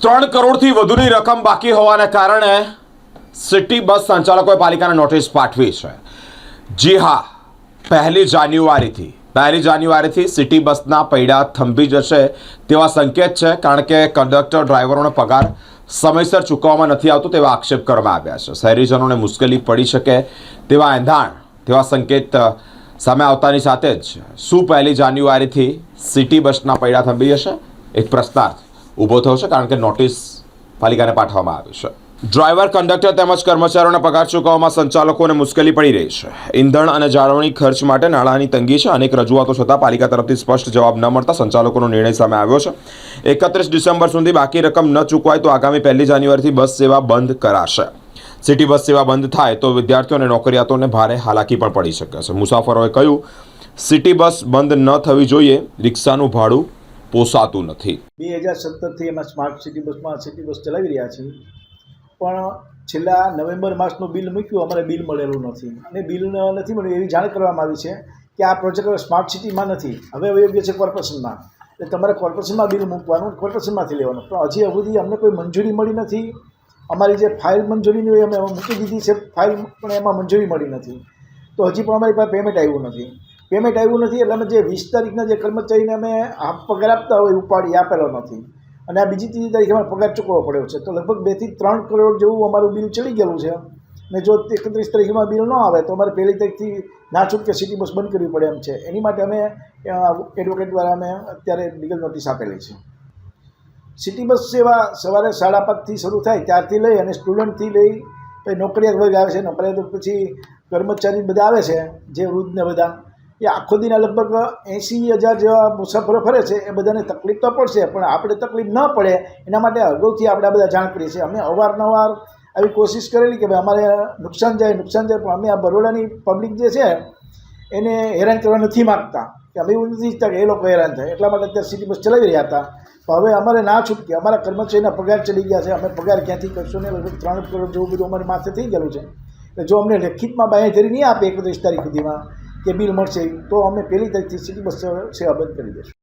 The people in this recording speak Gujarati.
3 કરોડથી વધુની રકમ બાકી હોવાને કારણે સિટી બસ સંચાલકોએ પાલિકાને નોટિસ પાઠવી છે। જી હા, 1 જાન્યુઆરીથી સિટી બસના પૈડા થંભી જશે તેવા સંકેત છે, કારણ કે કંડક્ટર ડ્રાઈવરોનો પગાર સમયસર ચૂકવવામાં નથી આવતો તેવા આક્ષેપ કરવામાં આવ્યા છે। શહેરીજનોને મુશ્કેલી પડી શકે તેવા એંધાણ, તેવા સંકેત સામે આવતાની સાથે જ શું 1 જાન્યુઆરીથી સિટી બસના પૈડા થંભી જશે? એક પ્રશ્નાર્થ ઊભો થયો છે, કારણ કે નોટિસ પાલિકાને પાઠવવામાં આવી છે। ડ્રાઈવર, કંડક્ટર તેમજ કર્મચારીઓના પગાર ચૂકવવામાં સંચાલકોને મુશ્કેલી પડી રહી છે। ઈંધણ અને જાળવણી ખર્ચ માટે નાણાંની તંગી છે। અનેક રજૂઆતો છતાં પાલિકા તરફથી સ્પષ્ટ જવાબ ન મળતા સંચાલકોનો નિર્ણય સામે આવ્યો છે। 31 ડિસેમ્બર સુધી બાકી રકમ ન ચૂકવાય તો આગામી 1 જાન્યુઆરીથી બસ સેવા બંધ કરાશે। સિટી બસ સેવા બંધ થાય તો વિદ્યાર્થીઓ અને નોકરિયાતોને ભારે હાલાકી પણ પડી શકે છે। મુસાફરોએ કહ્યું, સિટી બસ બંધ ન થવી જોઈએ, રિક્ષાનું ભાડું પોસાતું નથી। 2017થી એમાં સ્માર્ટ સિટી બસમાં સિટી બસ ચલાવી રહ્યા છીએ, પણ છેલ્લા નવેમ્બર માસનું બિલ મૂક્યું, અમારે બિલ મળેલું નથી અને બિલ નથી મળ્યું એવી જાણ કરવામાં આવી છે કે આ પ્રોજેક્ટ હવે સ્માર્ટ સિટીમાં નથી, હવે યોગ્ય છે કોર્પોરેશનમાં, એટલે તમારે કોર્પોરેશનમાં બિલ મૂકવાનું, કોર્પોરેશનમાંથી લેવાનું, પણ હજી સુધી અમને કોઈ મંજૂરી મળી નથી। અમારી જે ફાઇલ મંજૂરીની હોય અમે મૂકી દીધી છે ફાઇલ, પણ એમાં મંજૂરી મળી નથી, તો હજી પણ અમારી પાસે પેમેન્ટ આવ્યું નથી એટલે અમે જે 20 તારીખના જે કર્મચારીને અમે પગાર આપતા હોય ઉપાડી આપેલો નથી, અને આ બીજી 3 તારીખે અમારે પગાર ચૂકવવો પડ્યો છે, તો લગભગ 2 થી 3 કરોડ જેવું અમારું બિલ ચડી ગયેલું છે। અને જો 31 તારીખમાં બિલ ન આવે તો અમારે 1 તારીખથી ના છૂટકે સિટી બસ બંધ કરવી પડે એમ છે। એની માટે અમે એડવોકેટ દ્વારા અમે અત્યારે લીગલ નોટિસ આપેલી છે। સિટી બસ સેવા સવારે 5:30થી શરૂ થાય ત્યારથી લઈ અને સ્ટુડન્ટથી લઈ પછી નોકરિયાત વર્ગ આવે છે, નોકરિયાત પછી કર્મચારી બધા આવે છે, જે વૃદ્ધને બધા, એ આખો દિના લગભગ 80,000 જેવા મુસાફરો ફરે છે। એ બધાને તકલીફ તો પડશે, પણ આપણે તકલીફ ન પડે એના માટે અગાઉથી આપણે બધા જાણ કરીએ છીએ। અમે અવારનવાર આવી કોશિશ કરેલી કે ભાઈ અમારે નુકસાન જાય, પણ અમે આ બરોડાની પબ્લિક જે છે એને હેરાન કરવા નથી માગતા, કે અમે એવું નથી ઈચ્છતા કે એ લોકો હેરાન થાય, એટલા માટે અત્યારે સિટી બસ ચલાવી રહ્યા હતા। તો હવે અમારે ના છૂટકે અમારા કર્મચારીના પગાર ચડી ગયા છે, અમે પગાર ક્યાંથી કરશું ને, લગભગ 3 કરોડ જેવું બધું અમારી માથે થઈ ગયેલું છે। એટલે જો અમને લેખિતમાં બાંહેધરી નહીં આપે 31 તારીખ સુધીમાં કે બિલ મળશે, તો અમે 1 તારીખથી સિટી બસ સેવા બંધ કરી દઈશું।